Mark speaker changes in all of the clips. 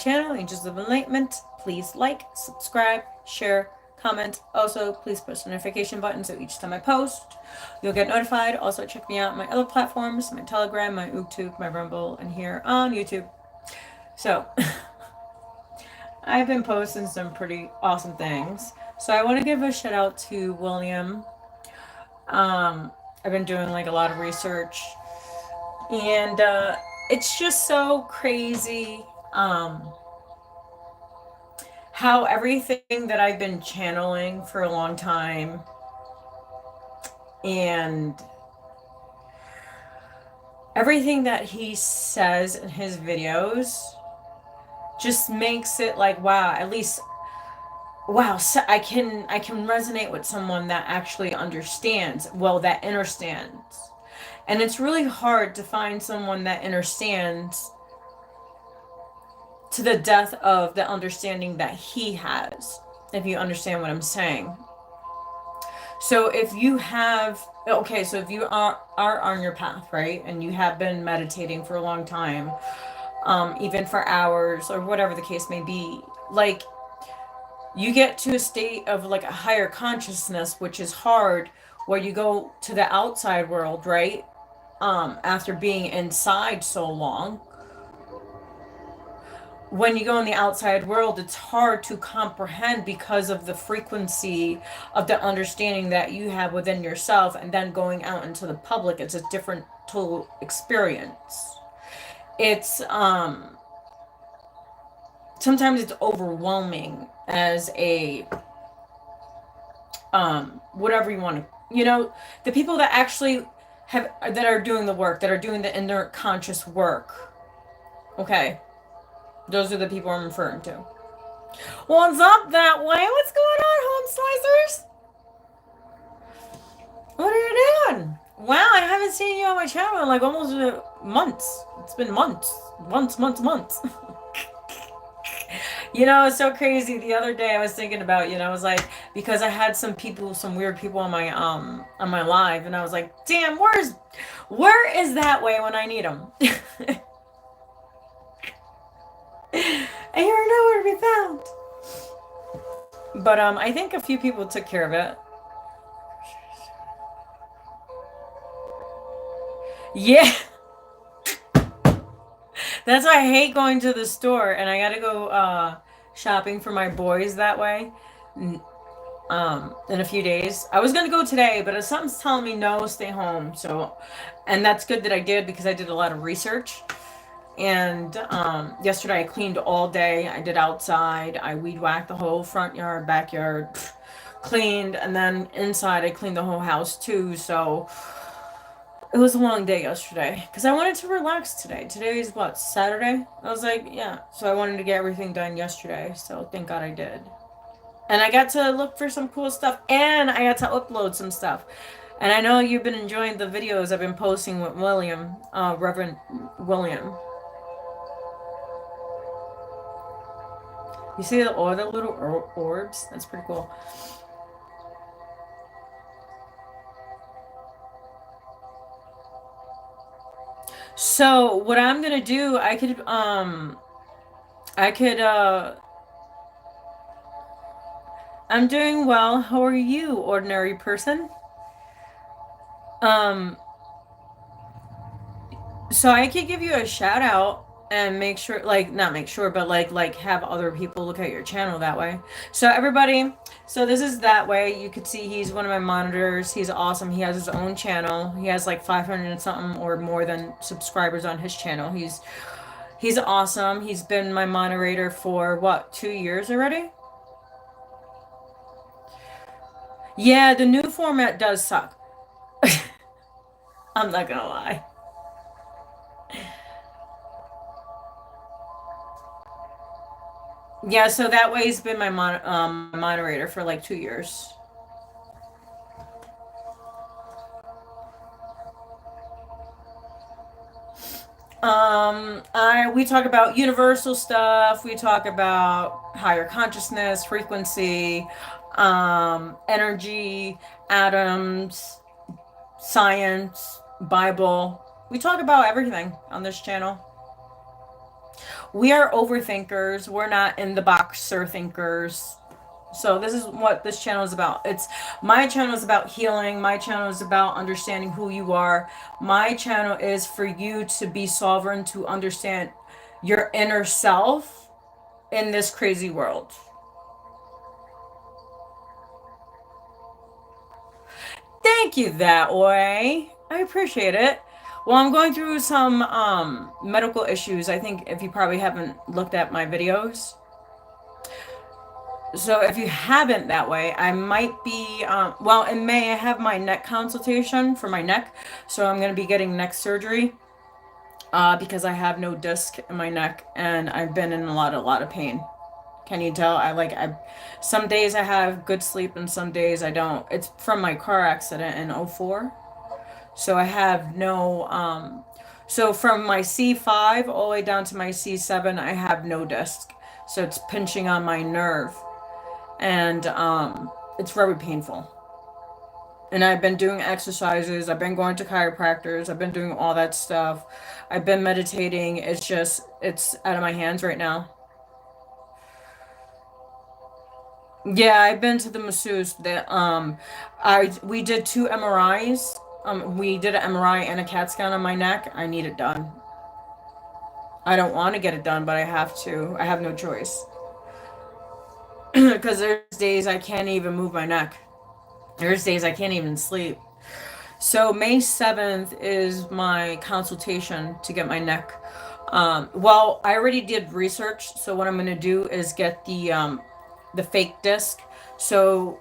Speaker 1: channel, Angels of Enlightenment. Please like, subscribe, share, comment. Also, please push the notification button so each time I post, you'll get notified. Also, check me out on my other platforms, my Telegram, my YouTube, my Rumble, and here on YouTube. So, I've been posting some pretty awesome things. So I want to give a shout out to William. I've been doing like a lot of research, and it's just so crazy how everything that I've been channeling for a long time and everything that he says in his videos just makes it like, wow, at least, wow, so I can resonate with someone that actually understands, well, that understands. And it's really hard to find someone that understands to the depth of the understanding that he has, if you understand what I'm saying. So if you have, okay, so if you are on your path, right, and you have been meditating for a long time, even for hours or whatever the case may be, like, you get to a state of like a higher consciousness, which is hard, where you go to the outside world, right? After being inside so long, when you go in the outside world, it's hard to comprehend because of the frequency of the understanding that you have within yourself, and then going out into the public, it's a different total experience. It's sometimes it's overwhelming as a whatever you want to, the people that actually have, that are doing the work, that are doing the inner conscious work, okay, those are the people I'm referring to. What's up that way? What's going on, home slicers? What are you doing? Wow, I haven't seen you on my channel in like almost months. It's been months. Months. It's so crazy. The other day I was thinking about, I was like, because I had some weird people on my live, and I was like, damn, where is that way when I need them? And you're nowhere to be found. But I think a few people took care of it. Yeah. That's why I hate going to the store, and I gotta go shopping for my boys that way. In a few days. I was gonna go today, but something's telling me no, stay home. So, and that's good that I did, because I did a lot of research. And yesterday I cleaned all day. I did outside. I weed whacked the whole front yard, backyard, cleaned, and then inside I cleaned the whole house too. So it was a long day yesterday because I wanted to relax today. Today is what, Saturday? I was like, yeah. So I wanted to get everything done yesterday. So thank God I did. And I got to look for some cool stuff, and I got to upload some stuff. And I know you've been enjoying the videos I've been posting with William, Reverend William. You see all the little orbs? That's pretty cool. So what I'm gonna do, I'm doing well. How are you, ordinary person? So I could give you a shout out and make sure, like, not make sure, but like have other people look at your channel that way. So everybody, so this is that way. You could see he's one of my monitors. He's awesome. He has his own channel. He has like 500 and something or more than subscribers on his channel. He's awesome. He's been my moderator for what, 2 years already? Yeah, the new format does suck. I'm not gonna lie. Yeah, so that way he's been my moderator for like 2 years. We talk about universal stuff. We talk about higher consciousness, frequency, energy, atoms, science, Bible. We talk about everything on this channel. We are overthinkers. We're not in the boxer thinkers. So this is what this channel is about. It's my channel is about healing. My channel is about understanding who you are. My channel is for you to be sovereign, to understand your inner self in this crazy world. Thank you that way. I appreciate it. Well, I'm going through some medical issues. I think if you probably haven't looked at my videos. So if you haven't that way, I might be, well, in May I have my neck consultation for my neck. So I'm going to be getting neck surgery because I have no disc in my neck and I've been in a lot of pain. Can you tell? Some days I have good sleep and some days I don't. It's from my car accident in '04. So I have no, so from my C5 all the way down to my C7, I have no disc. So it's pinching on my nerve. And it's very painful. And I've been doing exercises, I've been going to chiropractors, I've been doing all that stuff. I've been meditating. It's just, it's out of my hands right now. Yeah, I've been to the masseuse. That we did 2 MRIs. We did an MRI and a CAT scan on my neck. I need it done. I don't want to get it done, but I have to. I have no choice. Because there's days I can't even move my neck. There's days I can't even sleep. So May 7th is my consultation to get my neck. Well, I already did research, so what I'm going to do is get the fake disc. So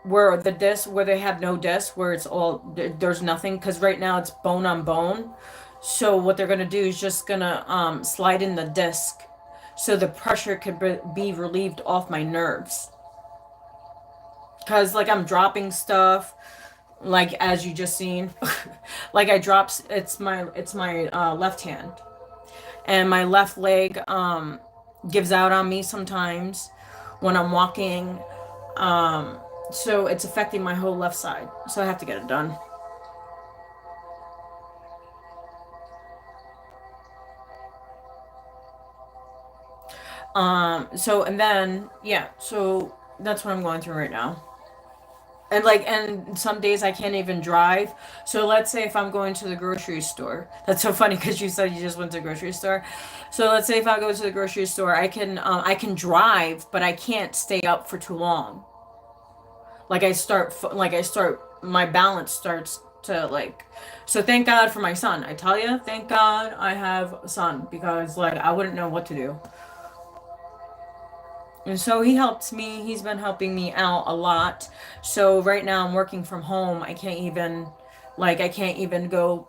Speaker 1: where the disc, where they have no disc, where it's all, there's nothing, because right now it's bone on bone. So what they're going to do is just going to slide in the disc so the pressure could be relieved off my nerves. Because like I'm dropping stuff, like as you just seen, like I dropped, it's my left hand, and my left leg gives out on me sometimes when I'm walking. So it's affecting my whole left side. So I have to get it done. So and then yeah, so that's what I'm going through right now. And some days I can't even drive. So let's say if I'm going to the grocery store. That's so funny because you said you just went to the grocery store. So let's say if I go to the grocery store, I can drive, but I can't stay up for too long. My balance starts to like. So thank God for my son. I tell you, thank God I have a son because like I wouldn't know what to do. And so he helps me. He's been helping me out a lot. So right now I'm working from home. I can't even go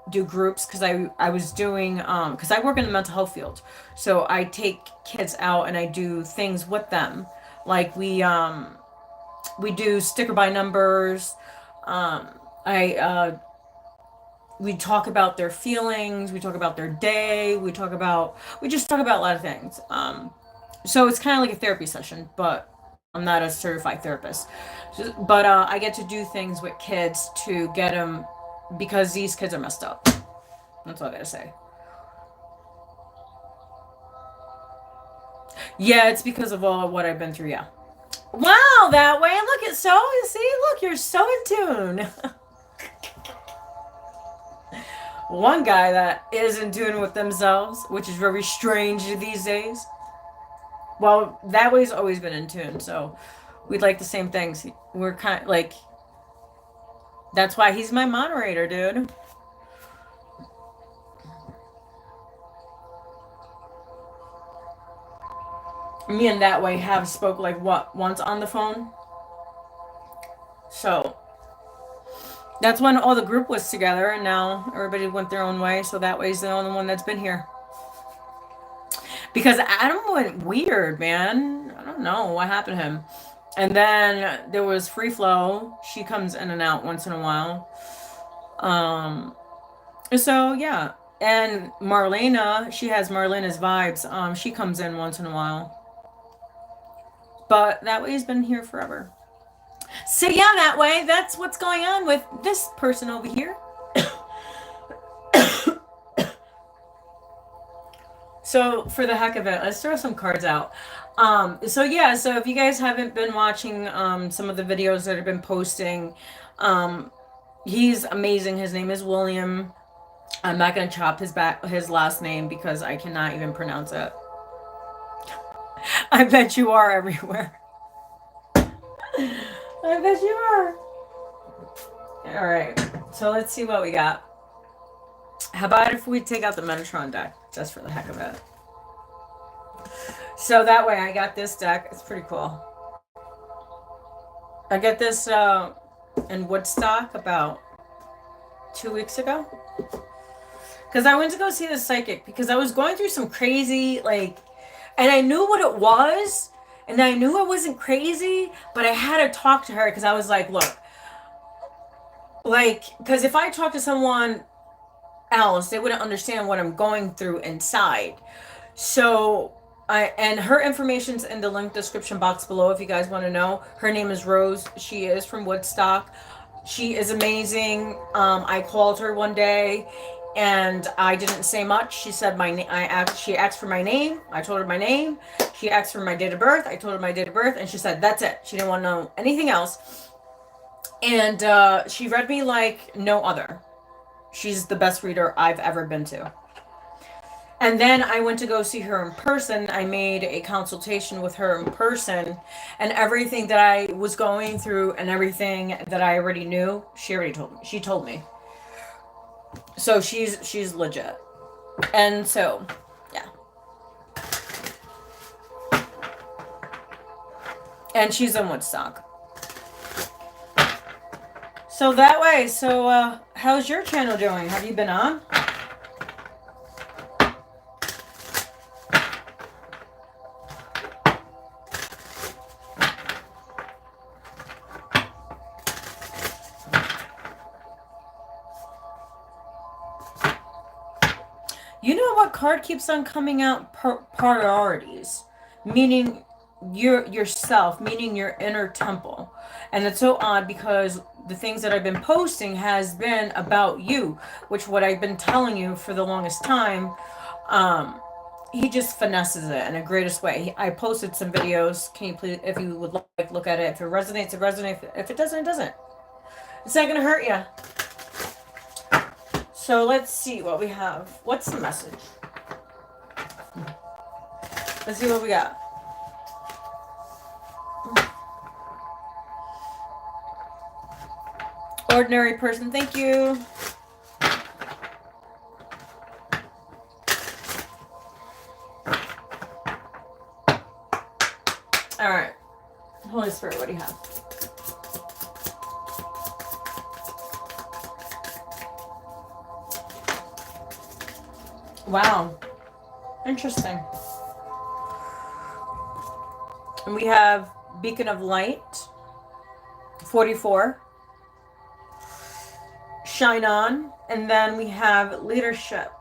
Speaker 1: do groups because I was doing because I work in the mental health field. So I take kids out and I do things with them. Like we do sticker by numbers. I We talk about their feelings, we talk about their day, we just talk about a lot of things. So it's kind of like a therapy session, but I'm not a certified therapist. But I get to do things with kids to get them because these kids are messed up. That's all I gotta say. Yeah, it's because of all what I've been through. Yeah. Wow, that way. Look at so. See, look, you're so in tune. One guy that is in tune with themselves, which is very strange these days. Well, that way's always been in tune, so we'd like the same things. We're kind of like, that's why he's my moderator, dude. Me and that way have spoke like what once on the phone. So that's when all the group was together, and now everybody went their own way. So that way's the only one that's been here. Because Adam went weird, man. I don't know what happened to him. And then there was Free Flow. She comes in and out once in a while. So yeah. And Marlena, she has Marlena's vibes. She comes in once in a while. But that way's been here forever. So yeah, that way, that's what's going on with this person over here. So for the heck of it, let's throw some cards out. So yeah, so if you guys haven't been watching some of the videos that I've been posting, um, he's amazing. His name is William. I'm not gonna chop his last name because I cannot even pronounce it. I bet you are everywhere. I bet you are. All right, so let's see what we got. How about if we take out the Metatron deck, just for the heck of it? So that way I got this deck. It's pretty cool. I got this in Woodstock about 2 weeks ago. Because I went to go see the psychic because I was going through some crazy, like, and I knew what it was, and I knew I wasn't crazy, but I had to talk to her because I was like, look, like, because if I talk to someone else, they wouldn't understand what I'm going through inside. So and her information's in the link description box below if you guys want to know. Her name is Rose. She is from Woodstock. She is amazing. I called her one day and I didn't say much. She said my name. She asked for my name. I told her my name. She asked for my date of birth. I told her my date of birth, and she said that's it. She didn't want to know anything else. And she read me like no other. She's the best reader I've ever been to. And then I went to go see her in person. I made a consultation with her in person, and everything that I was going through and everything that I already knew, she already told me. She told me. So she's legit. And so, yeah. And she's in Woodstock. So that way, so how's your channel doing? Have you been on? You know what card keeps on coming out? Priorities, meaning yourself, meaning your inner temple. And it's so odd because the things that I've been posting has been about you, which what I've been telling you for the longest time. He just finesses it in a greatest way. I posted some videos. Can you please, if you would like, look at it? If it resonates, it resonates. If it doesn't, it doesn't. It's not gonna hurt you. So let's see what we have. What's the message? Let's see what we got. Ordinary person, thank you. All right. Holy Spirit, what do you have? Wow. Interesting. And we have Beacon of Light, 44. Shine On. And then we have Leadership.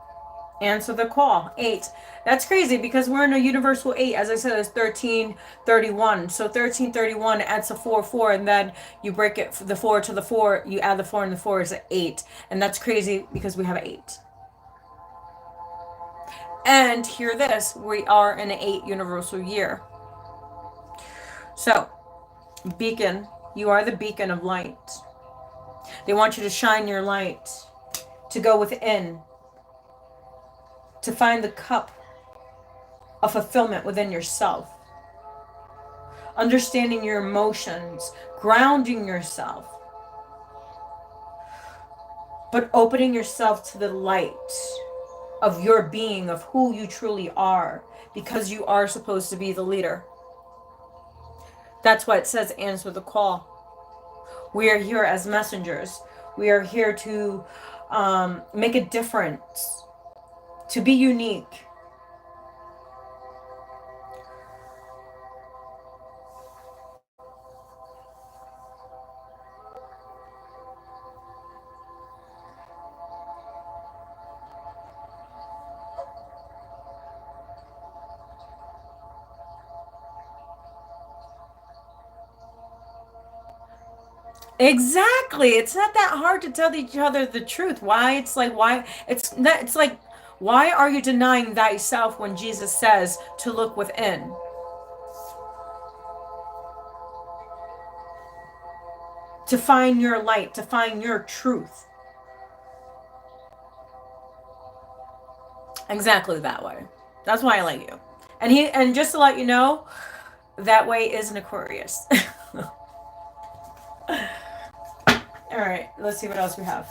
Speaker 1: Answer the Call, 8. That's crazy because we're in a universal 8. As I said, it's 1331. So 1331 adds a 4, 4, and then you break it, the 4 to the 4, you add the 4 and the 4 is an 8. And that's crazy because we have an 8. And hear this, we are in an 8 universal year. So, beacon, you are the beacon of light. They want you to shine your light, to go within, to find the cup of fulfillment within yourself. Understanding your emotions, grounding yourself, but opening yourself to the light of your being, of who you truly are, because you are supposed to be the leader. That's why it says answer the call. We are here as messengers. We are here to make a difference, to be unique. Exactly. It's not that hard to tell each other the truth. Why? It's like, why? It's not, it's like, Why are you denying thyself when Jesus says to look within? To find your light, to find your truth. Exactly that way. That's why I like you. And just to let you know, that way is an Aquarius. All right, let's see what else we have.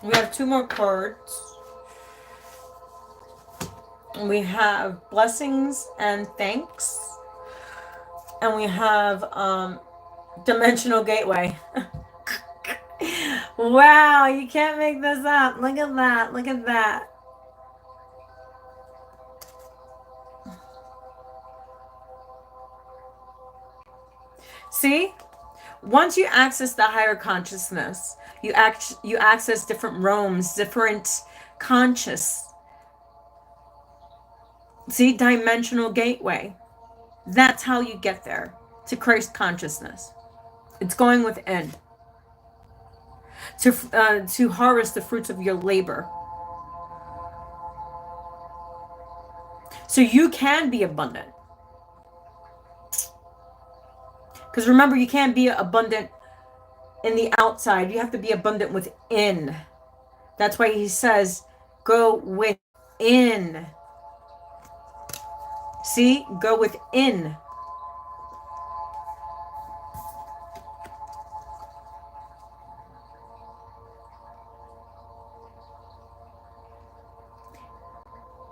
Speaker 1: We have 2 more cards. We have blessings and thanks. And we have dimensional gateway. Wow, you can't make this up. Look at that. Look at that. See? Once you access the higher consciousness, you access different realms, different conscious. See? Dimensional gateway. That's how you get there, to Christ consciousness. It's going within. To harvest the fruits of your labor. So you can be abundant. Because remember, you can't be abundant in the outside. You have to be abundant within. That's why he says, go within. See? Go within.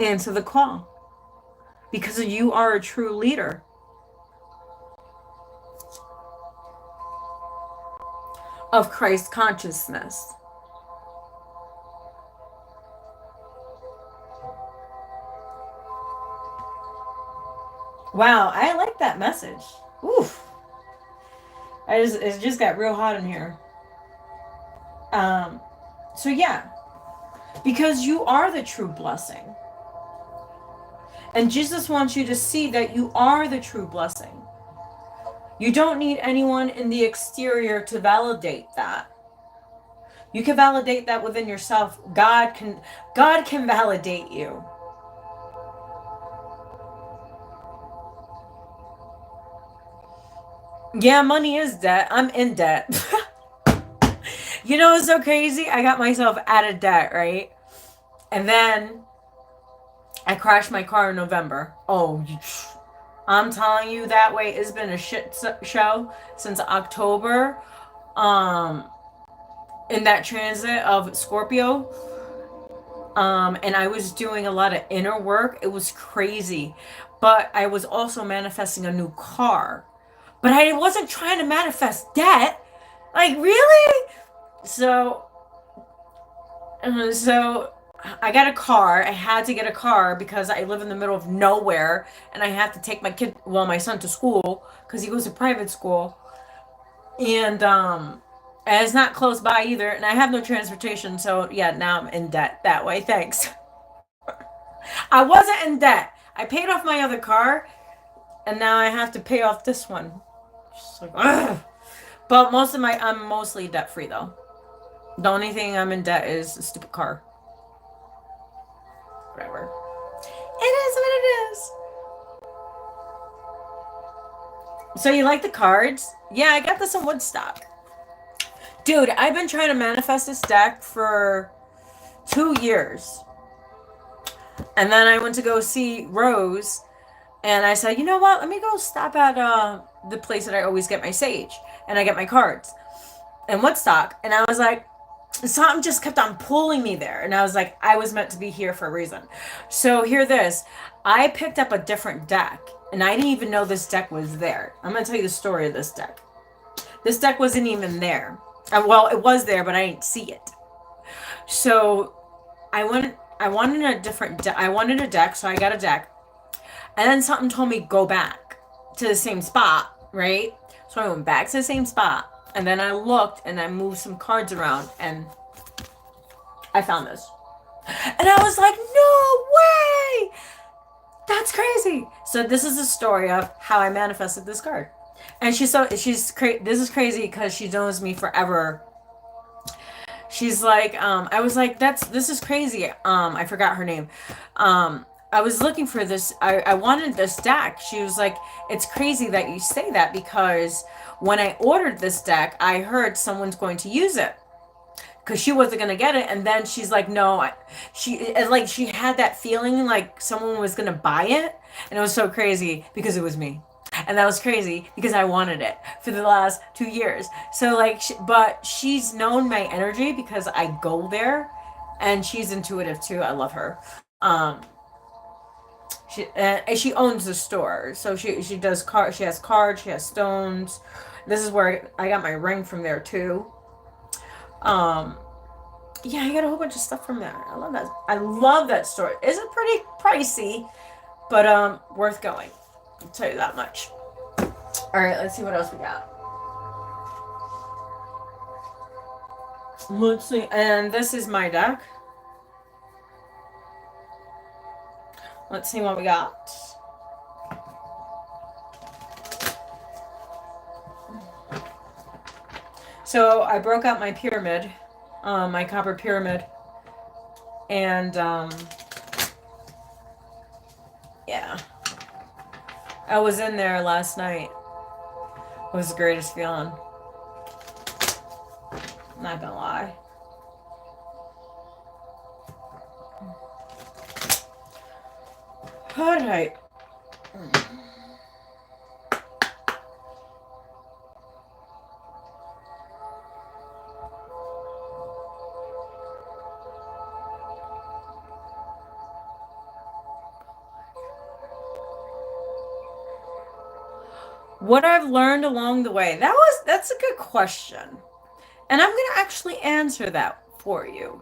Speaker 1: Answer the call. Because you are a true leader. Of Christ consciousness. Wow, I like that message. Oof. It just got real hot in here. So yeah. Because you are the true blessing. And Jesus wants you to see that you are the true blessing. You don't need anyone in the exterior to validate that. You can validate that within yourself. God can validate you. Yeah, money is debt. I'm in debt. You know what's so crazy? I got myself out of debt, right? And then I crashed my car in November. Oh, I'm telling you, that way it's been a shit show since October. In that transit of Scorpio. And I was doing a lot of inner work. It was crazy. But I was also manifesting a new car. But I wasn't trying to manifest debt. Like, really? So I got a car. I had to get a car because I live in the middle of nowhere. And I have to take my son to school because he goes to private school. And it's not close by either. And I have no transportation. So, yeah, now I'm in debt that way. Thanks. I wasn't in debt. I paid off my other car. And now I have to pay off this one. Just like, ugh. But I'm mostly debt free though. The only thing I'm in debt is a stupid car. Whatever. It is what it is. So you like the cards? Yeah, I got this in Woodstock. Dude, I've been trying to manifest this deck for 2 years. And then I went to go see Rose. And I said, you know what? Let me go stop at the place that I always get my sage. And I get my cards. In Woodstock. And I was like, something just kept on pulling me there. And I was like, I was meant to be here for a reason. So hear this. I picked up a different deck. And I didn't even know this deck was there. I'm going to tell you the story of this deck. This deck wasn't even there. Well, it was there, but I didn't see it. So I wanted a deck, so I got a deck. And then something told me go back to the same spot, right? So I went back to the same spot. And then I looked and I moved some cards around and I found this. And I was like, no way! That's crazy. So this is the story of how I manifested this card. And this is crazy because she knows me forever. She's like, I was like, this is crazy. I forgot her name. I was looking for this. I wanted this deck. She was like, it's crazy that you say that because when I ordered this deck, I heard someone's going to use it because she wasn't gonna get it, and then she's like, no, she had that feeling like someone was gonna buy it, and it was so crazy because it was me. And that was crazy because I wanted it for the last 2 years. So like, but she's known my energy because I go there, and she's intuitive too. I love her. Um, she owns the store, so she does cards. She has cards. She has stones. This is where I got my ring from there too. Um, yeah, I got a whole bunch of stuff from there. I love that. I love that store. It's pretty pricey, but worth going. I'll tell you that much. All right, let's see what else we got. Let's see, and this is my deck. Let's see what we got. So I broke out my pyramid, my copper pyramid, and yeah, I was in there last night. It was the greatest feeling. Not gonna lie. All right. What I've learned along the way. That's a good question. And I'm going to actually answer that for you.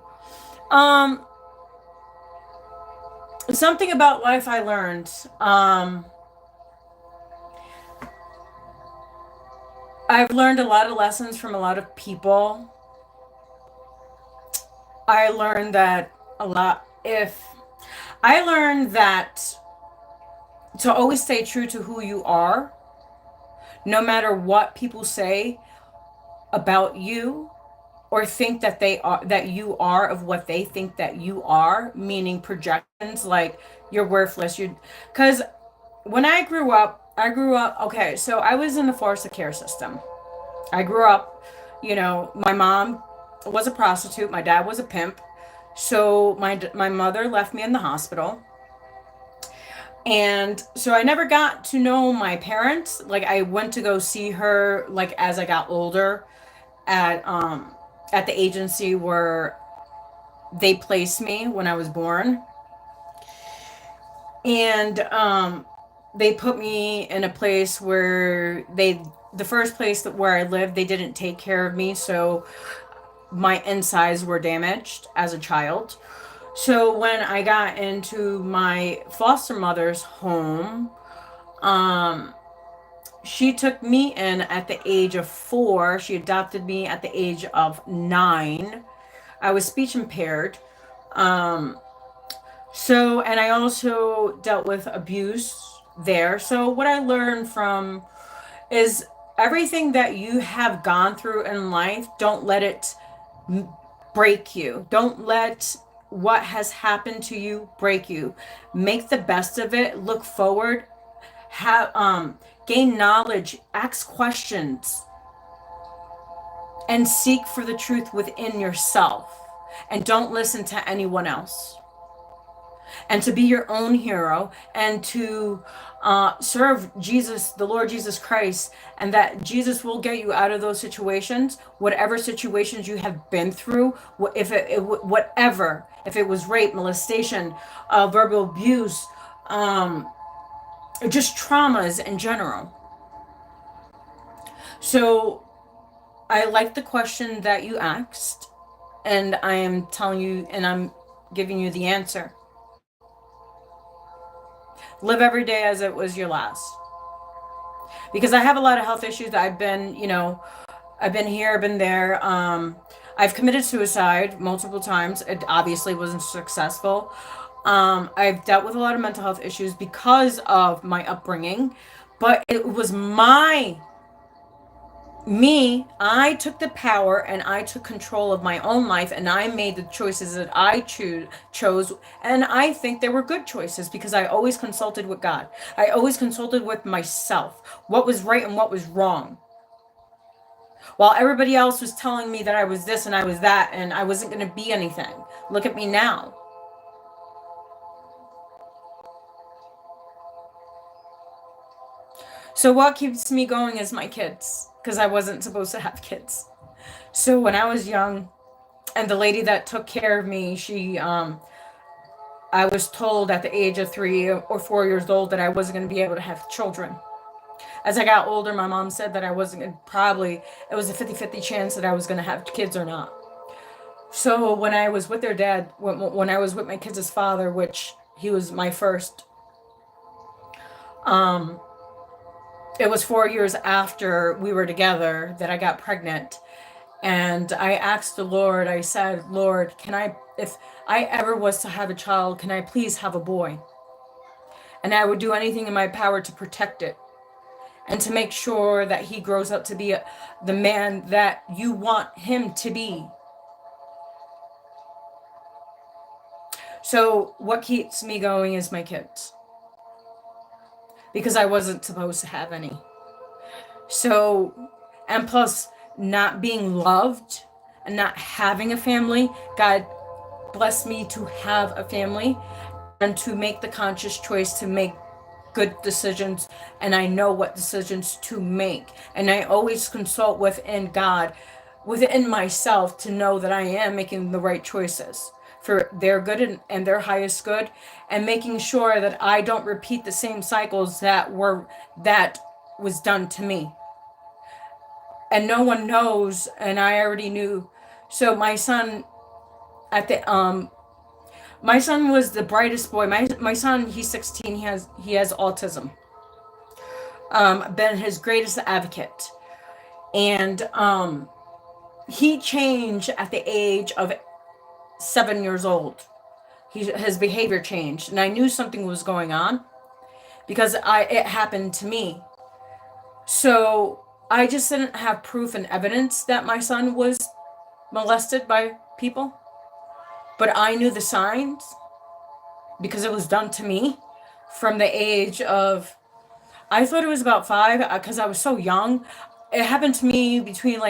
Speaker 1: Something about life I learned. I've learned a lot of lessons from a lot of people. I learned that a lot if I learned that to always stay true to who you are, no matter what people say about you or think that you are of what they think that you are, meaning projections like you're worthless. You Because when I grew up, okay, so I was in the foster care system. I grew up, my mom was a prostitute, my dad was a pimp. So my mother left me in the hospital. And so I never got to know my parents. Like I went to go see her like as I got older at the agency where they placed me when I was born. And they put me in a place where the first place where I lived, they didn't take care of me, so my insides were damaged as a child. So when I got into my foster mother's home, she took me in at the age of 4. She adopted me at the age of 9. I was speech impaired. And I also dealt with abuse there. So what I learned from is everything that you have gone through in life, don't let it break you. Don't let what has happened to you break you. Make the best of it. Look forward. Gain knowledge. Ask questions. And seek for the truth within yourself. And don't listen to anyone else. And to be your own hero and to serve Jesus, the Lord Jesus Christ, and that Jesus will get you out of those situations, whatever situations you have been through, if it was rape, molestation, verbal abuse, just traumas in general. So I like the question that you asked, and I am telling you, and I'm giving you the answer. Live every day as it was your last. Because I have a lot of health issues. I've been here, I've been there. I've committed suicide multiple times. It obviously wasn't successful. I've dealt with a lot of mental health issues because of my upbringing. But it was my I took the power and I took control of my own life, and I made the choices that I chose. And I think they were good choices because I always consulted with God. I always consulted with myself, what was right and what was wrong. While everybody else was telling me that I was this and I was that and I wasn't going to be anything. Look at me now. So what keeps me going is my kids, because I wasn't supposed to have kids. So when I was young, and the lady that took care of me, I was told at the age of 3 or 4 years old that I wasn't going to be able to have children. As I got older, my mom said that I wasn't going to, probably, it was a 50-50 chance that I was going to have kids or not. So when I was with their dad, when I was with my kids' father, which he was my first, it was 4 years after we were together that I got pregnant. And I asked the Lord, I said, Lord, if I ever was to have a child, can I please have a boy? And I would do anything in my power to protect it and to make sure that he grows up to be the man that you want him to be. So what keeps me going is my kids, because I wasn't supposed to have any. So, and plus not being loved and not having a family, God blessed me to have a family and to make the conscious choice to make good decisions, and I know what decisions to make, and I always consult within God, within myself, to know that I am making the right choices for their good and their highest good, and making sure that I don't repeat the same cycles that was done to me. And no one knows, and I already knew. So my son at the my son was the brightest boy. My son, he's 16. He has autism. Been his greatest advocate, and he changed at the age of 7 years old. His behavior changed, and I knew something was going on because it happened to me. So I just didn't have proof and evidence that my son was molested by people, but I knew the signs because it was done to me from the age of, I thought it was about 5 because I was so young. It happened to me between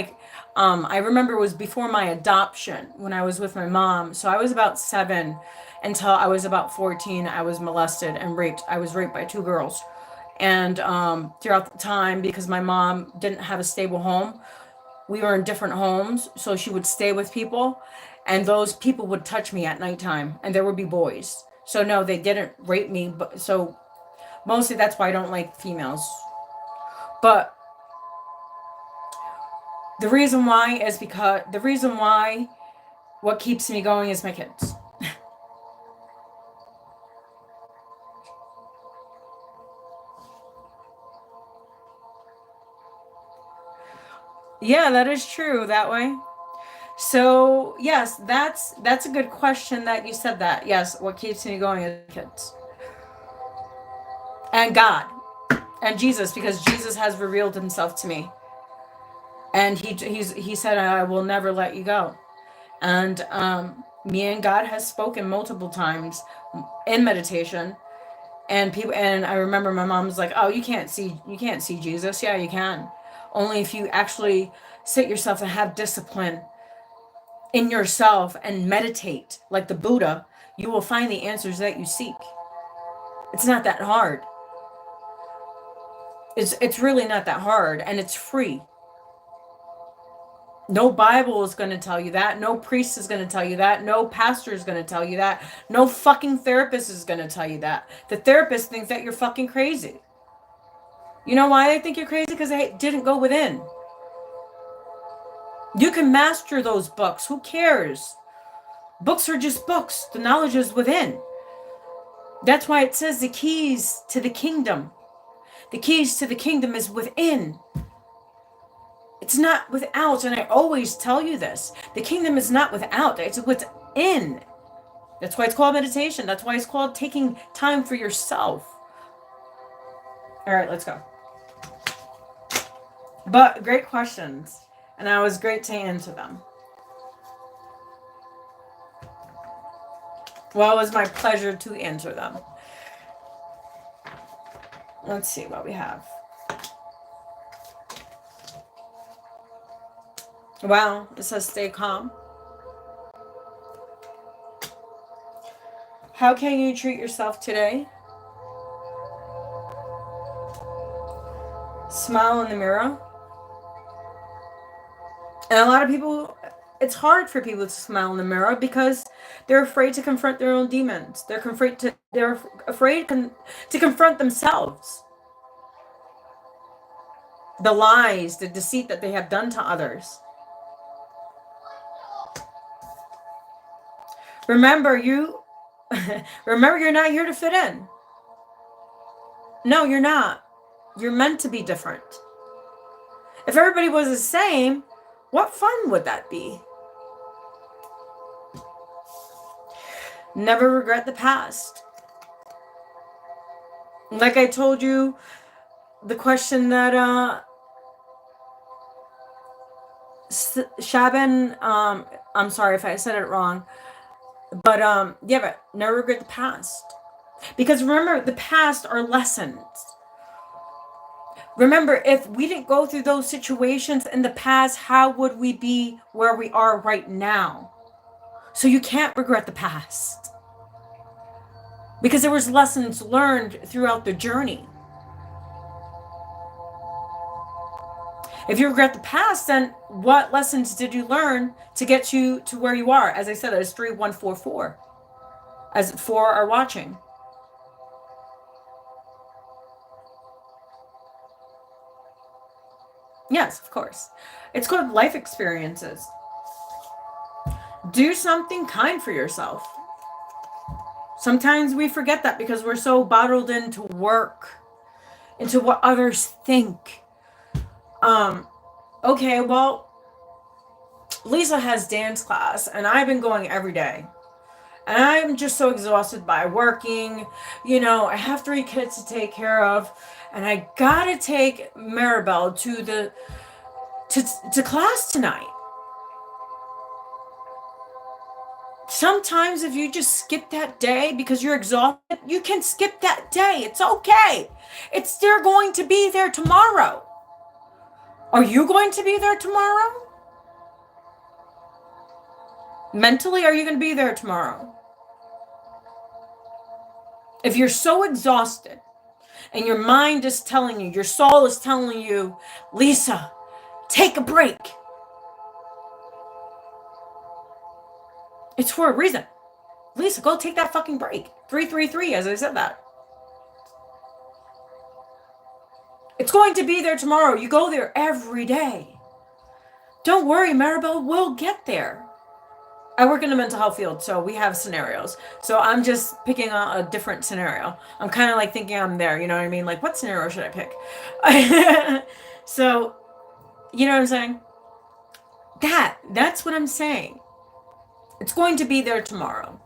Speaker 1: I remember it was before my adoption when I was with my mom. So I was about 7 until I was about 14. I was molested and raped. I was raped by 2 girls. And throughout the time, because my mom didn't have a stable home, we were in different homes. So she would stay with people, and those people would touch me at nighttime, and there would be boys. So no, they didn't rape me, but so mostly that's why I don't like females. But the reason why what keeps me going is my kids. Yeah, that is true that way. So yes, that's a good question that you said that. Yes, what keeps me going is kids. And God. And Jesus, because Jesus has revealed himself to me. And he said, I will never let you go. And me and God has spoken multiple times in meditation. And I remember my mom was like, oh, you can't see Jesus. Yeah, you can. Only if you actually sit yourself and have discipline in yourself and meditate like the Buddha, you will find the answers that you seek. It's not that hard. It's really not that hard, and it's free. No Bible is going to tell you that. No priest is going to tell you that. No pastor is going to tell you that. No fucking therapist is going to tell you that. The therapist thinks that you're fucking crazy. You know why they think you're crazy? Because they didn't go within. You can master those books. Who cares? Books are just books. The knowledge is within. That's why it says the keys to the kingdom. The keys to the kingdom is within. It's not without, and I always tell you this. The kingdom is not without, it's within. That's why it's called meditation. That's why it's called taking time for yourself. All right, let's go. But great questions. And it was great to answer them. Well, it was my pleasure to answer them. Let's see what we have. Wow, it says stay calm. How can you treat yourself today? Smile in the mirror. And a lot of people, it's hard for people to smile in the mirror because they're afraid to confront their own demons. They're afraid to confront themselves. The lies, the deceit that they have done to others. Remember, you're not here to fit in. No, you're not. You're meant to be different. If everybody was the same, what fun would that be? Never regret the past. Like I told you, the question that Shaban, I'm sorry if I said it wrong, but yeah, but never regret the past. Because remember, the past are lessons. Remember, if we didn't go through those situations in the past, how would we be where we are right now? So you can't regret the past. Because there was lessons learned throughout the journey. If you regret the past, then what lessons did you learn to get you to where you are? As I said, it's 3144. As 4 are watching. Yes, of course. It's called life experiences. Do something kind for yourself. Sometimes we forget that because we're so bottled into work, into what others think. Okay, well, Lisa has dance class and I've been going every day. And I'm just so exhausted by working. You know, I have 3 kids to take care of. And I gotta take Maribel to class tonight. Sometimes if you just skip that day because you're exhausted, you can skip that day. It's okay. They're going to be there tomorrow. Are you going to be there tomorrow? Mentally, are you going to be there tomorrow? If you're so exhausted and your mind is telling you, your soul is telling you, Lisa, take a break. It's for a reason. Lisa, go take that fucking break. 333, as I said that. It's going to be there tomorrow. You go there every day. Don't worry, Maribel will get there. I work in the mental health field, so we have scenarios. So I'm just picking a different scenario. I'm kind of like thinking I'm there, you know what I mean? Like, what scenario should I pick? So, you know what I'm saying? That's what I'm saying. It's going to be there tomorrow.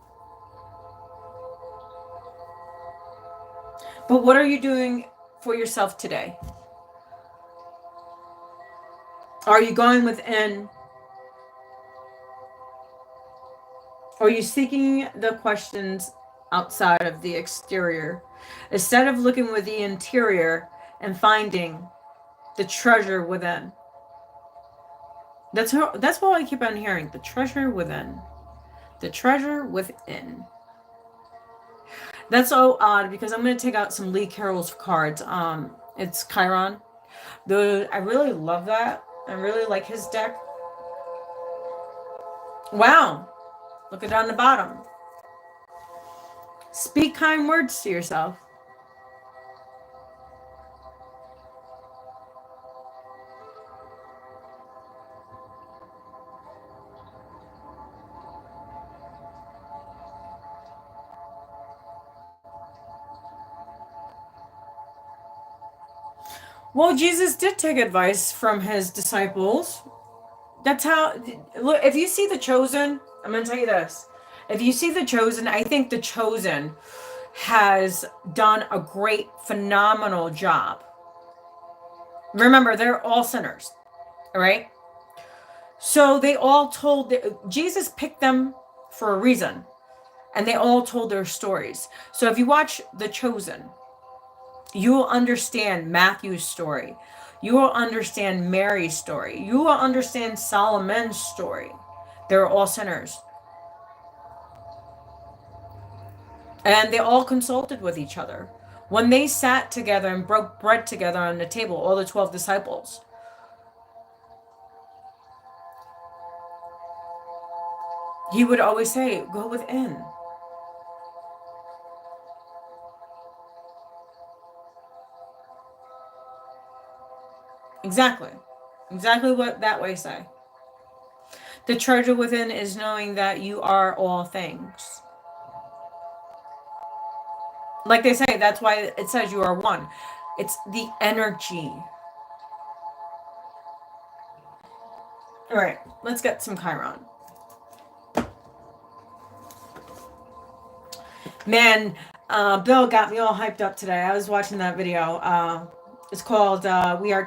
Speaker 1: But what are you doing for yourself today? Are you going within? Are you seeking the questions outside of the exterior instead of looking with the interior and finding the treasure within? That's what I keep on hearing. The treasure within. The treasure within. That's so odd because I'm going to take out some Lee Carroll's cards. It's Chiron. I really love that. I really like his deck. Wow. Look at down the bottom. Speak kind words to yourself. Well, Jesus did take advice from his disciples. That's how, look, if you see The Chosen, I'm going to tell you this. If you see The Chosen, I think The Chosen has done a great, phenomenal job. Remember, they're all sinners, all right? So they all told, Jesus picked them for a reason, and they all told their stories. So if you watch The Chosen, you will understand Matthew's story. You will understand Mary's story. You will understand Solomon's story. They're all sinners. And they all consulted with each other. When they sat together and broke bread together on the table, all the 12 disciples, he would always say, go within. Exactly. Exactly what that way say. The treasure within is knowing that you are all things. Like they say, that's why it says you are one. It's the energy. All right, let's get some Chiron. Man, Bill got me all hyped up today. I was watching that video. It's called We Are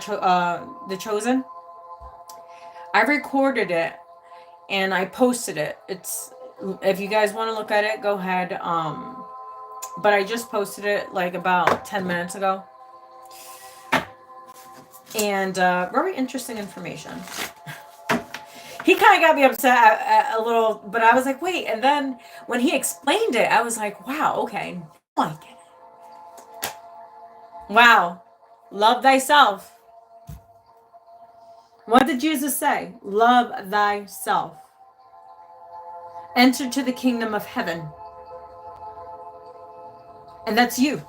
Speaker 1: The Chosen. I recorded it and I posted it. It's, if you guys want to look at it, go ahead. But I just posted it like about 10 minutes ago. And very interesting information. He kind of got me upset a little, but I was like, wait. And then when he explained it, I was like, wow, okay, I get it. Wow. Love thyself. What did Jesus say? Love thyself. Enter to the kingdom of heaven. And that's you.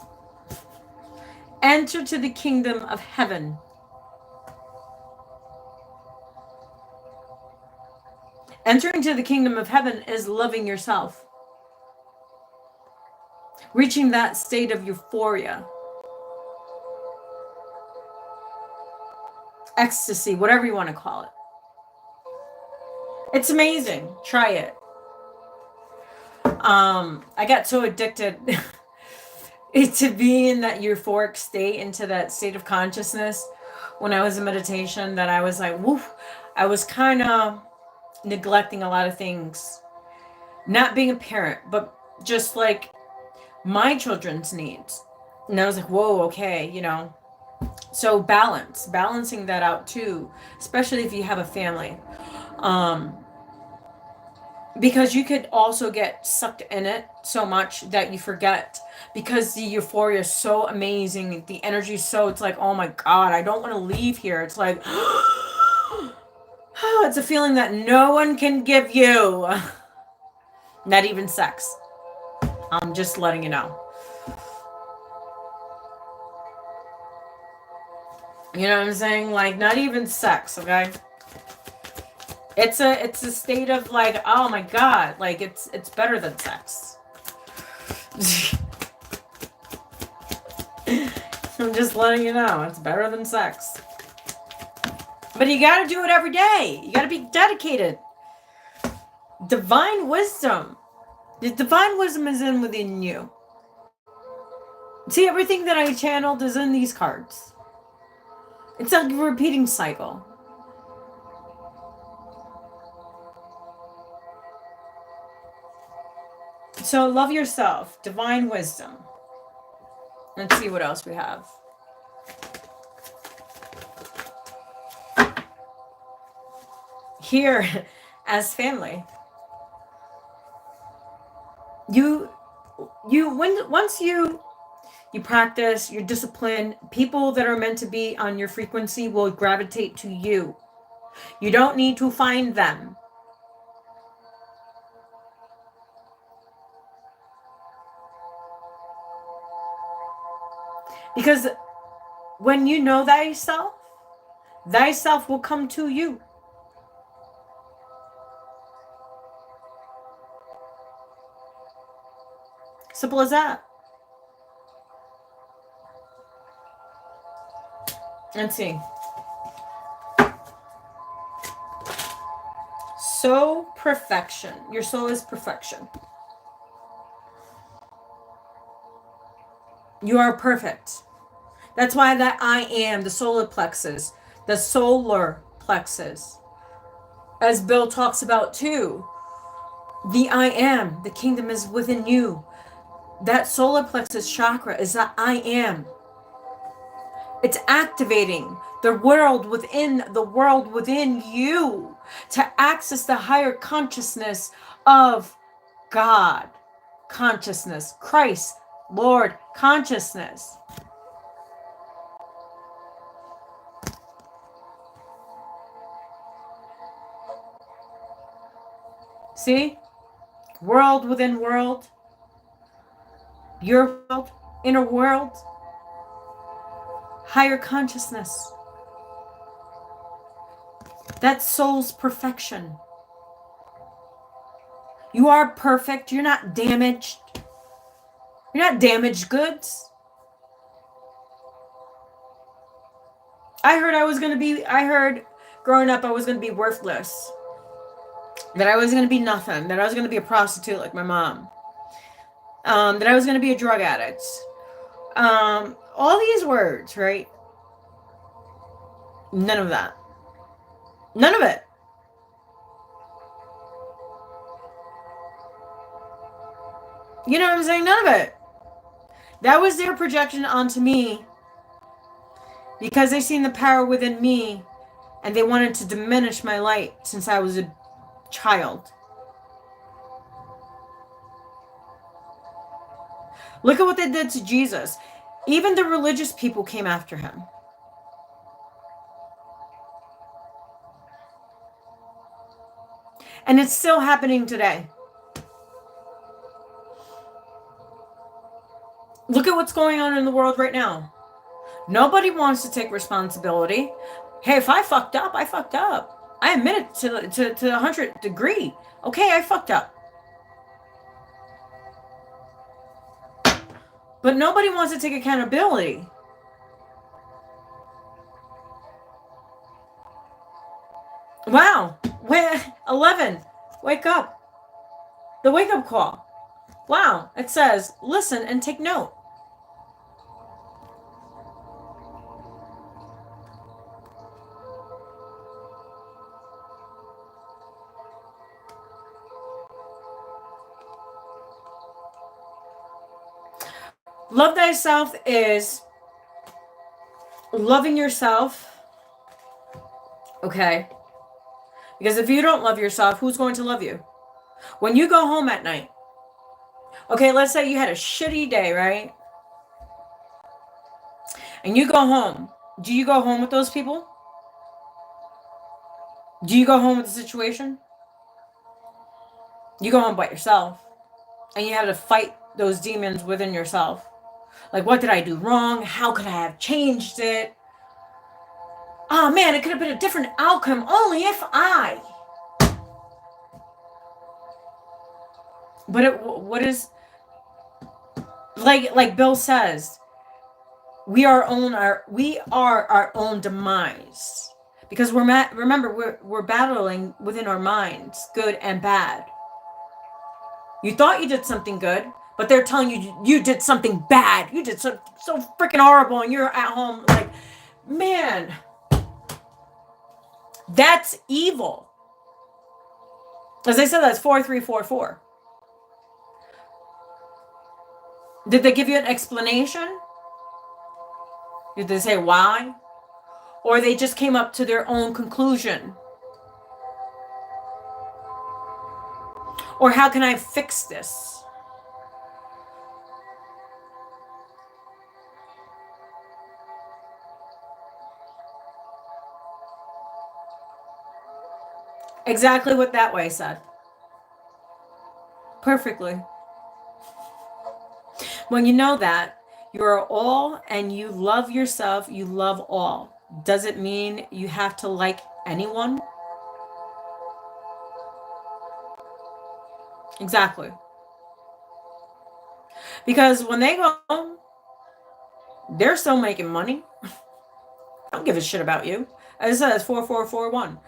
Speaker 1: Enter to the kingdom of heaven. Entering to the kingdom of heaven is loving yourself. Reaching that state of euphoria. Ecstasy, whatever you want to call it. It's amazing. Try it. I got so addicted to be in that euphoric state, into that state of consciousness when I was in meditation, that I was like, woof. I was kind of neglecting a lot of things. Not being a parent, but just like my children's needs. And I was like, whoa, okay, you know. So balancing that out too, especially if you have a family. Because you could also get sucked in it so much that you forget, because the euphoria is so amazing. The energy is so, it's like, oh my God, I don't want to leave here. It's like, it's a feeling that no one can give you. Not even sex. I'm just letting you know. You know what I'm saying? Like, not even sex, okay? It's a state of like, oh my God, like it's better than sex. I'm just letting you know, it's better than sex. But you got to do it every day. You got to be dedicated. Divine wisdom. The divine wisdom is in within you. See, everything that I channeled is in these cards. It's like a repeating cycle. So love yourself. Divine wisdom. Let's see what else we have. Here, as family. Once you practice, your discipline, people that are meant to be on your frequency will gravitate to you. You don't need to find them. Because when you know thyself, thyself will come to you. Simple as that. Let's see. So perfection. Your soul is perfection. You are perfect. That's why that I am, the solar plexus, as Bill talks about too. The I am, the kingdom is within you. That solar plexus chakra is that I am. It's activating the world within you to access the higher consciousness of God consciousness, Christ, Lord consciousness. See? World within world. Your world, inner world, higher consciousness. That's soul's perfection. You are perfect. You're not damaged. You're not damaged goods. I heard growing up I was going to be worthless. That I was going to be nothing. That I was going to be a prostitute like my mom. That I was going to be a drug addict. All these words, right? None of that. None of it. You know what I'm saying? None of it. That was their projection onto me because they seen the power within me and they wanted to diminish my light since I was a child. Look at what they did to Jesus. Even the religious people came after him. And it's still happening today. Look at what's going on in the world right now. Nobody wants to take responsibility. Hey, if I fucked up, I fucked up. I admit it to the 100th degree. Okay, I fucked up. But nobody wants to take accountability. Wow. 11. Wake up. The wake-up call. Wow. It says, listen and take note. Love thyself is loving yourself. Okay. Because if you don't love yourself, who's going to love you? When you go home at night. Okay, let's say you had a shitty day, right? And you go home. Do you go home with those people? Do you go home with the situation? You go home by yourself. And you have to fight those demons within yourself. Like, what did I do wrong? How could I have changed it? Oh man, it could have been a different outcome only if I. But what is, like Bill says, we are our own demise. Because we're battling within our minds, good and bad. You thought you did something good, but they're telling you did something bad. You did so freaking horrible, and you're at home like, man, that's evil. As I said, that's 4344. Did they give you an explanation? Did they say why? Or they just came up to their own conclusion? Or how can I fix this? Exactly what that way said. Perfectly. When you know that, you are all and you love yourself, you love all. Does it mean you have to like anyone? Exactly. Because when they go home, they're still making money. I don't give a shit about you. As I said, it's 4441.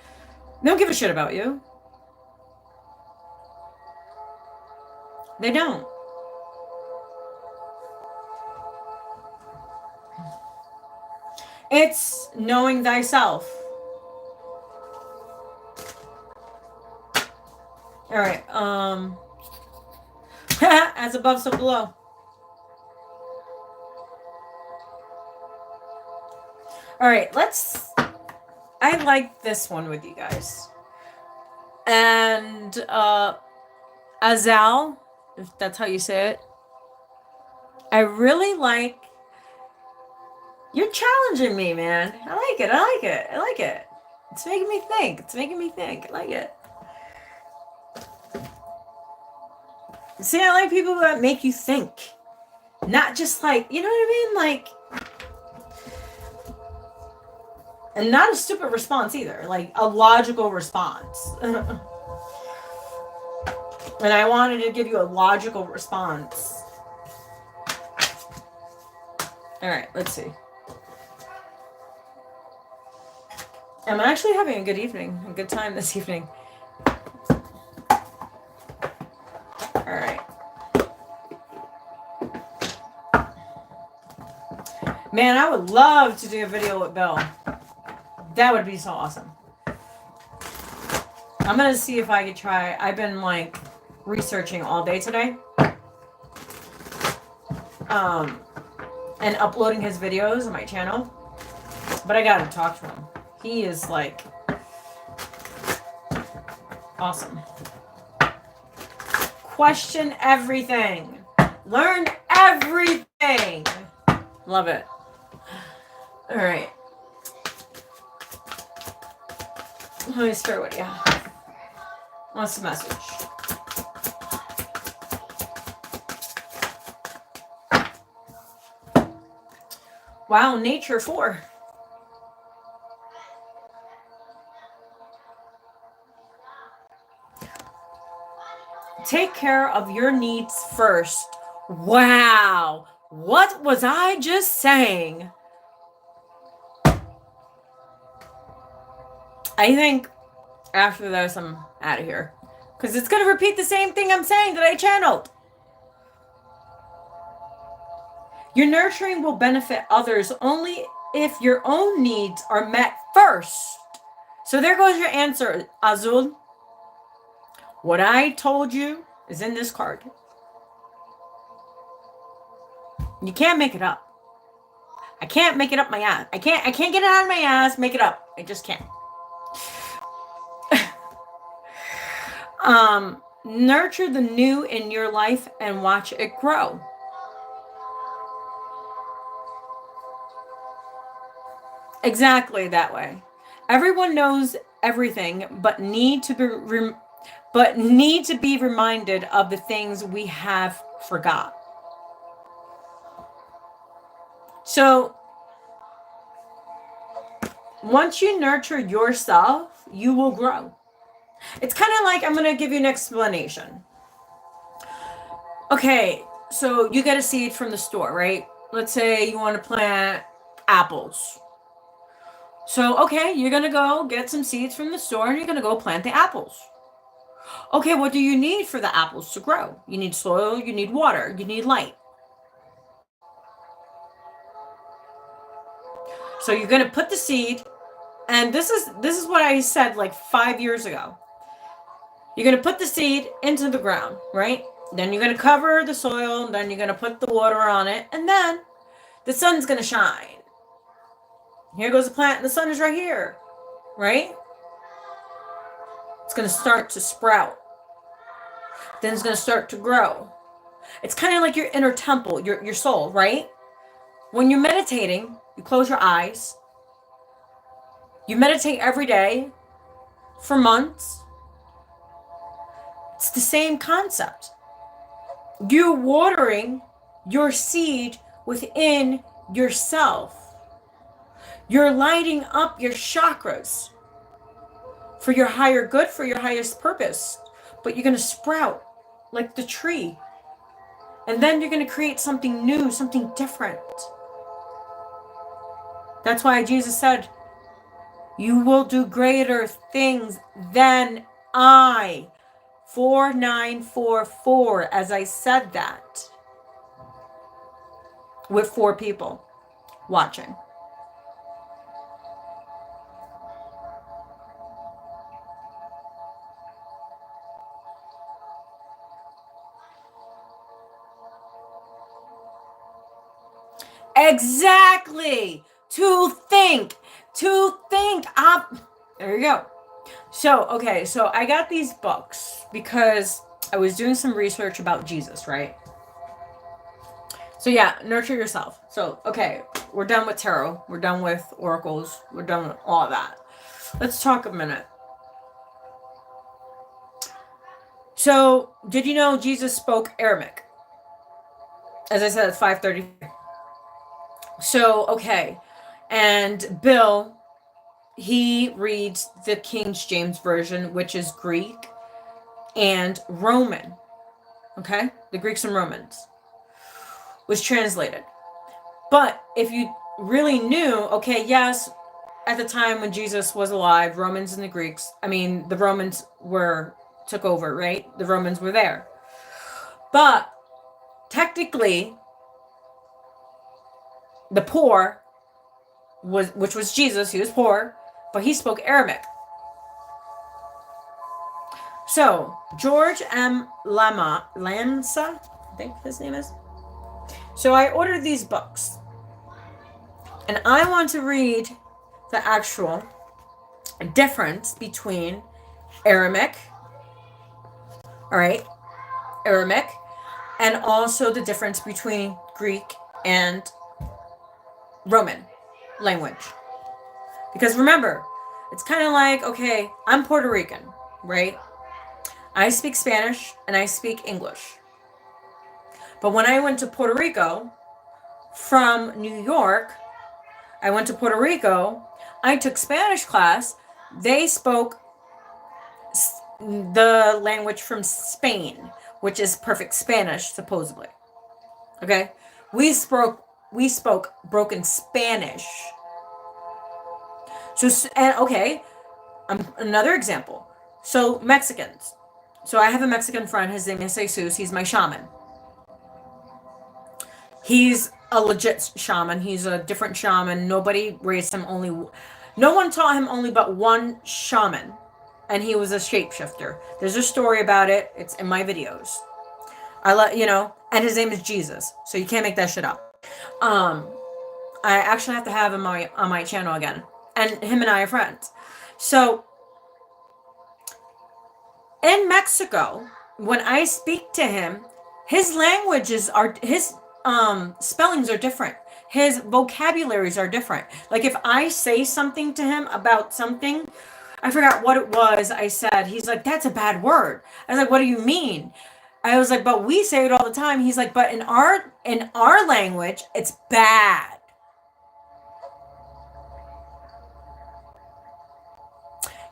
Speaker 1: They don't give a shit about you. They don't. It's knowing thyself. All right. As above, so below. All right, I like this one with you guys. And Azal, if that's how you say it, I really like, you're challenging me, man. I like it. I like it. I like it. It's making me think. It's making me think. I like it. See, I like people that make you think. Not just like, you know what I mean? Like, and not a stupid response either. Like, a logical response. And I wanted to give you a logical response. All right, let's see. I'm actually having a good evening, a good time this evening. All right. Man, I would love to do a video with Bill. That would be so awesome. I'm going to see if I could try. I've been like researching all day today. And uploading his videos on my channel. But I got to talk to him. He is like awesome. Question everything. Learn everything. Love it. All right. Let me start with you. What's the message? Wow, nature 4. Take care of your needs first. Wow. What was I just saying? I think after this, I'm out of here. Because it's going to repeat the same thing I'm saying that I channeled. Your nurturing will benefit others only if your own needs are met first. So there goes your answer, Azul. What I told you is in this card. You can't make it up. I can't make it up my ass. I can't get it out of my ass, make it up. I just can't. Nurture the new in your life and watch it grow. Exactly that way. Everyone knows everything, but need to be reminded of the things we have forgot. So once you nurture yourself, you will grow. It's kind of like, I'm going to give you an explanation. Okay, so you get a seed from the store, right? Let's say you want to plant apples. So, okay, you're going to go get some seeds from the store and you're going to go plant the apples. Okay, what do you need for the apples to grow? You need soil, you need water, you need light. So you're going to put the seed, and this is what I said like 5 years ago. You're going to put the seed into the ground, right? Then you're going to cover the soil, and then you're going to put the water on it, and then the sun's going to shine. Here goes the plant, and the sun is right here, right? It's going to start to sprout. Then it's going to start to grow. It's kind of like your inner temple, your soul, right? When you're meditating, you close your eyes. You meditate every day for months. It's the same concept. You're watering your seed within yourself. You're lighting up your chakras for your higher good, for your highest purpose. But you're going to sprout like the tree. And then you're going to create something new, something different. That's why Jesus said, you will do greater things than I. 4944, as I said that. With 4 people watching. Exactly. To think. There you go. So, okay, so I got these books because I was doing some research about Jesus, right? So yeah, nurture yourself. So, okay, we're done with tarot. We're done with oracles. We're done with all of that. Let's talk a minute. So, did you know Jesus spoke Aramaic? As I said, it's 5:30. So, okay. And Bill, he reads the King James Version, which is Greek and Roman. Okay? The Greeks and Romans was translated. But if you really knew, okay, yes, at the time when Jesus was alive, the Romans took over, right? The Romans were there. But technically, the poor which was Jesus, he was poor, but he spoke Aramaic. So, George M. Lanza, I think his name is. So I ordered these books. And I want to read the actual difference between Aramaic, all right, Aramaic, and also the difference between Greek and Roman language. Because remember, it's kind of like, okay, I'm Puerto Rican, right? I speak Spanish and I speak English. But when I went to Puerto Rico from New York, I went to Puerto Rico, I took Spanish class. They spoke the language from Spain, which is perfect Spanish, supposedly. Okay? We spoke broken Spanish. So, and okay, another example. So, Mexicans. So, I have a Mexican friend. His name is Jesus. He's my shaman. He's a legit shaman. He's a different shaman. Nobody raised him no one taught him only but one shaman. And he was a shapeshifter. There's a story about it. It's in my videos. And his name is Jesus. So you can't make that shit up. I actually have to have him on my channel again. And him and I are friends. So, in Mexico, when I speak to him, his spellings are different. His vocabularies are different. Like if I say something to him about something, I forgot what it was I said. He's like, that's a bad word. I was like, what do you mean? I was like, but we say it all the time. He's like, but in our language, it's bad.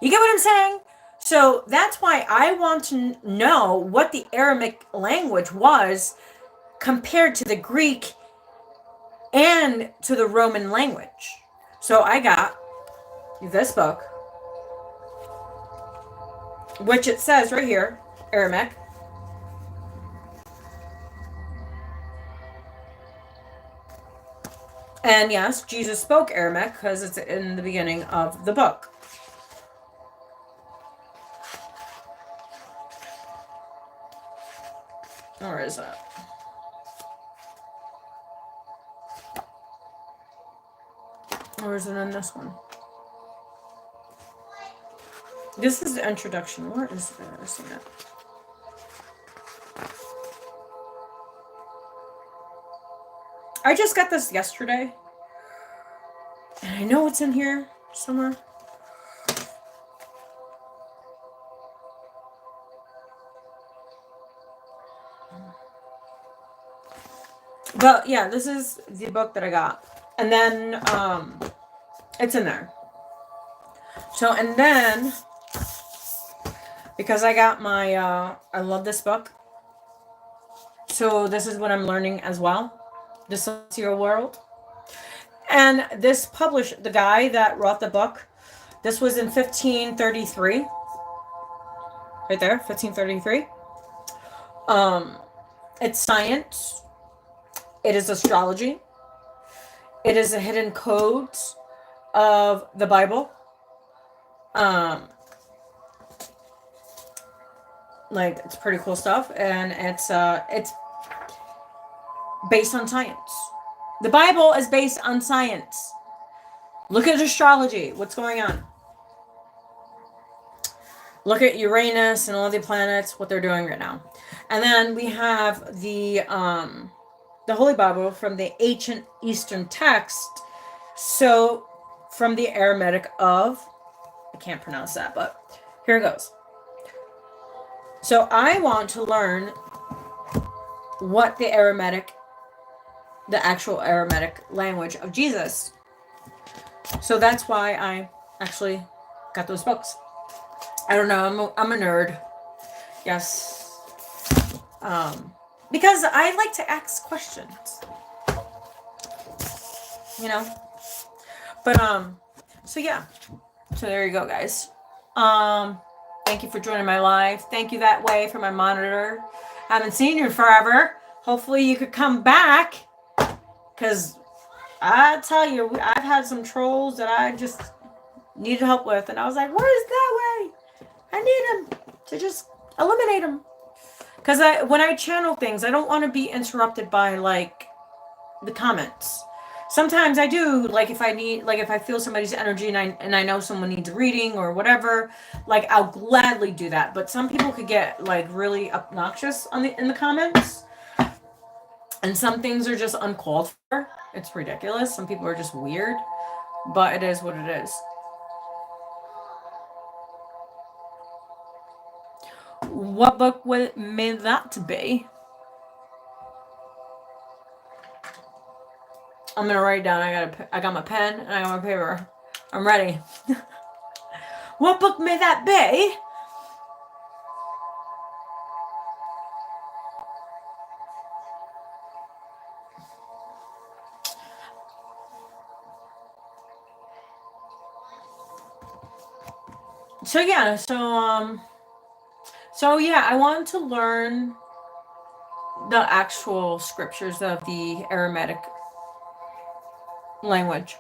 Speaker 1: You get what I'm saying? So that's why I want to know what the Aramaic language was compared to the Greek and to the Roman language. So I got this book, which it says right here, Aramaic. And yes, Jesus spoke Aramaic because it's in the beginning of the book. Where is that? Or is it in this one? This is the introduction. Where is it? I've seen it. I just got this yesterday. And I know it's in here somewhere. But yeah, this is the book that I got. And then it's in there. So, and then because I got my I love this book. So this is what I'm learning as well. The Celestial World. And this the guy that wrote the book, this was in 1533. Right there, 1533. It's science. It is astrology. It is a hidden codes of the Bible. Like it's pretty cool stuff, and it's based on science. The Bible is based on science. Look at astrology. What's going on? Look at Uranus and all the planets, what they're doing right now. And then we have the Holy Bible from the ancient Eastern text. So from the Aramaic of, I can't pronounce that, but here it goes. So I want to learn what the actual Aramaic language of Jesus. So that's why I actually got those books. I don't know, I'm a nerd. Yes. Because I like to ask questions. You know? But so yeah. So there you go, guys. Thank you for joining my live. Thank you that way for my monitor. Haven't seen you forever. Hopefully you could come back. Because I tell you, I've had some trolls that I just needed help with. And I was like, where's that way? I need them to just eliminate them. Because when I channel things, I don't want to be interrupted by, like, the comments. Sometimes I do, like, if I feel somebody's energy and I know someone needs a reading or whatever, like, I'll gladly do that. But some people could get, like, really obnoxious in the comments. And some things are just uncalled for. It's ridiculous. Some people are just weird. But it is what it is. What book may that be? I'm gonna write it down. I got my pen and I got my paper. I'm ready. What book may that be? So yeah, so yeah, I wanted to learn the actual scriptures of the Aramaic language.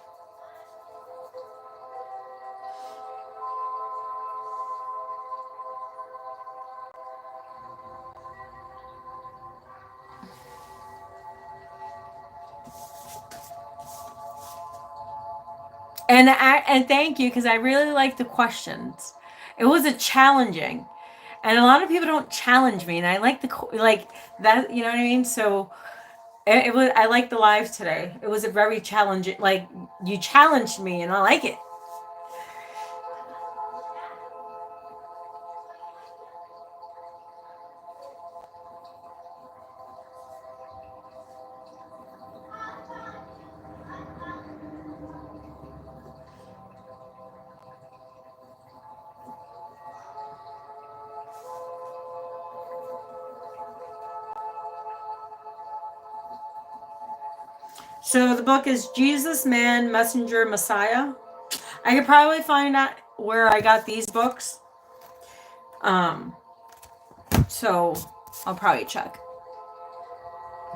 Speaker 1: And thank you, because I really like the questions. It was challenging, and a lot of people don't challenge me, and I like that. You know what I mean? So it was. I like the live today. It was a very challenging. Like, you challenged me, and I like it. So the book is Jesus, Man, Messenger, Messiah. I could probably find out where I got these books. So I'll probably check.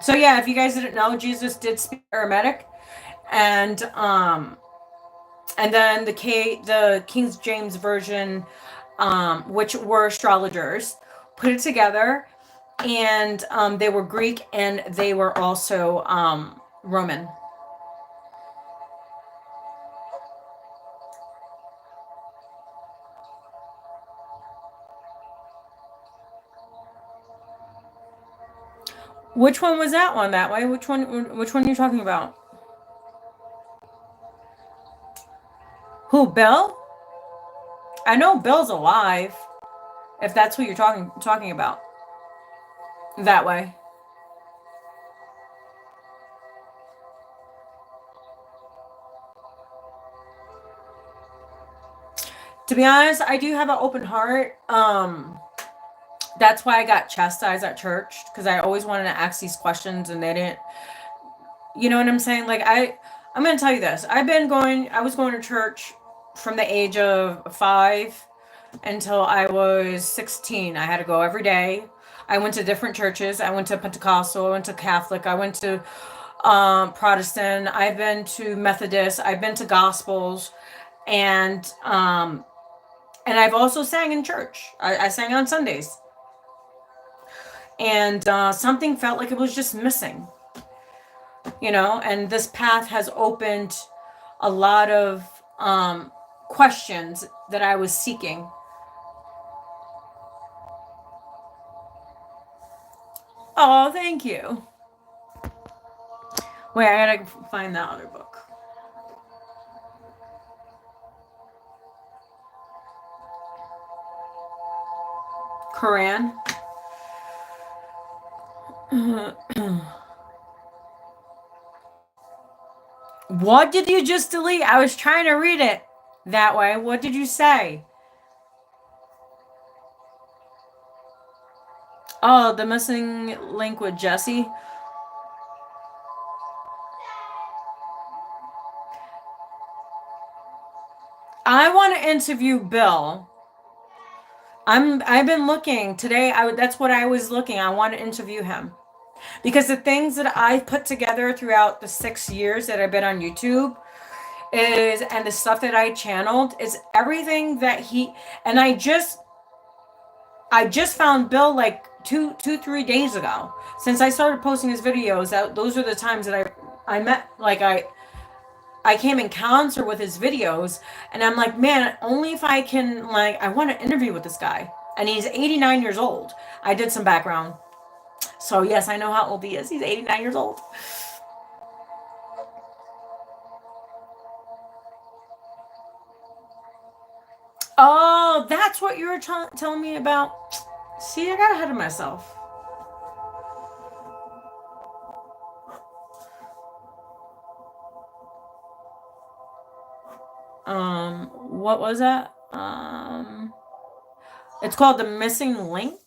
Speaker 1: So yeah, if you guys didn't know, Jesus did speak Aramaic, and then the King James version, which were astrologers, put it together, and they were Greek and they were also Roman. Which one was that one? That way? Which one are you talking about? Who, Bill? I know Bill's alive. If that's who you're talking about. That way. To be honest, I do have an open heart. That's why I got chastised at church, because I always wanted to ask these questions and they didn't. You know what I'm saying? Like, I'm going to tell you this. I was going to church from the age of 5 until I was 16. I had to go every day. I went to different churches. I went to Pentecostal, I went to Catholic, I went to Protestant, I've been to Methodist, I've been to Gospels, and I've also sang in church. I sang on Sundays. And something felt like it was just missing. and this path has opened a lot of questions that I was seeking. Oh, thank you. Wait, I gotta find that other book. Quran. What did you just delete? I was trying to read it that way. What did you say? Oh, the missing link with Jesse. I want to interview Bill. I've been looking today. That's what I was looking. I want to interview him because the things that I put together throughout the 6 years that I've been on YouTube and the stuff that I channeled is everything that he and I just found Bill like 3 days ago. Since I started posting his videos, those are the times that I met, like I came in concert with his videos, and I'm like, man, only if I can, like, I want to interview with this guy. And he's 89 years old. I did some background. So, yes, I know how old he is. He's 89 years old. Oh, that's what you were telling me about. See, I got ahead of myself. What was that? It's called The Missing Link.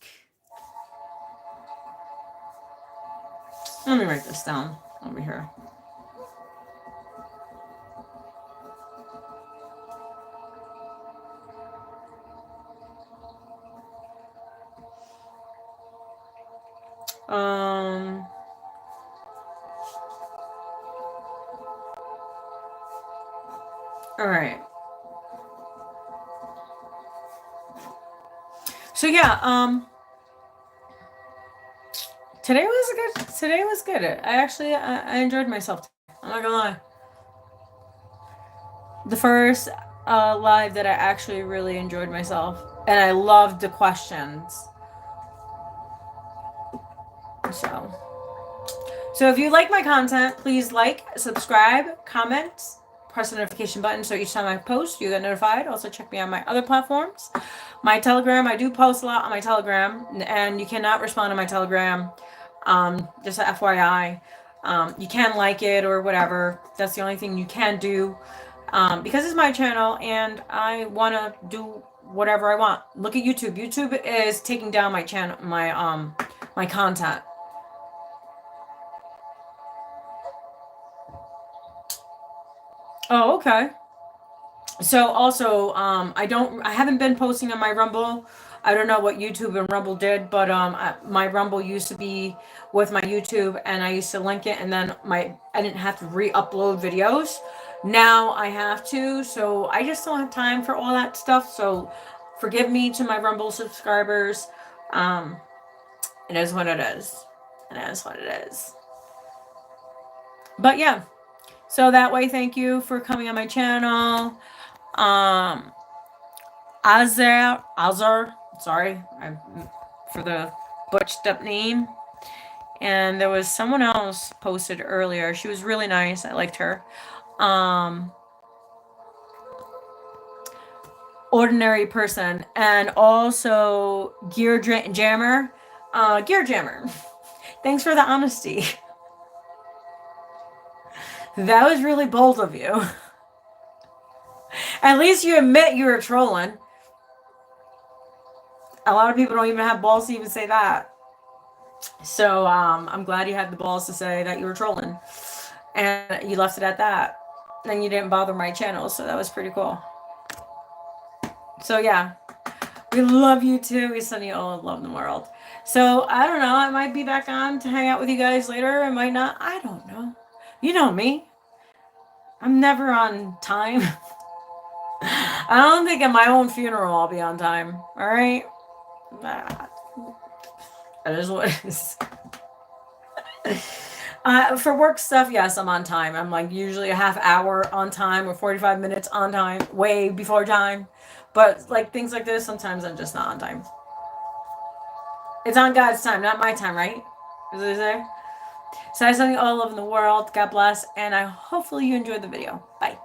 Speaker 1: Let me write this down over here. All right. So yeah, today was good. I enjoyed myself. I'm not gonna lie. The first live that I actually really enjoyed myself, and I loved the questions. So if you like my content, please like, subscribe, comment, press the notification button so each time I post, you get notified. Also check me on my other platforms. My Telegram, I do post a lot on my Telegram, and you cannot respond to my Telegram. Just a FYI. You can like it or whatever. That's the only thing you can do. Because it's my channel and I want to do whatever I want. Look at YouTube. YouTube is taking down my channel, my content. Oh, okay. So also, I haven't been posting on my Rumble. I don't know what YouTube and Rumble did, but my Rumble used to be with my YouTube, and I used to link it, and then I didn't have to re-upload videos. Now I have to, so I just don't have time for all that stuff. So forgive me to my Rumble subscribers. It is what it is. It is what it is. But yeah, so that way, thank you for coming on my channel. Azar, sorry for the butched up name. And there was someone else posted earlier. She was really nice. I liked her. Ordinary person. And also Gear Jammer. Gear Jammer. Thanks for the honesty. That was really bold of you. At least you admit you were trolling. A lot of people don't even have balls to even say that. So I'm glad you had the balls to say that you were trolling. And you left it at that. And you didn't bother my channel, so that was pretty cool. So yeah. We love you too. We send you all love in the world. So I don't know. I might be back on to hang out with you guys later. I might not. I don't know. You know me. I'm never on time. I don't think at my own funeral I'll be on time. All right? That is what it is. For work stuff, yes, I'm on time. I'm like usually a half hour on time or 45 minutes on time, way before time. But like things like this, sometimes I'm just not on time. It's on God's time, not my time, right? Is it there? So I send you all over the world. God bless, and I hopefully you enjoyed the video. Bye.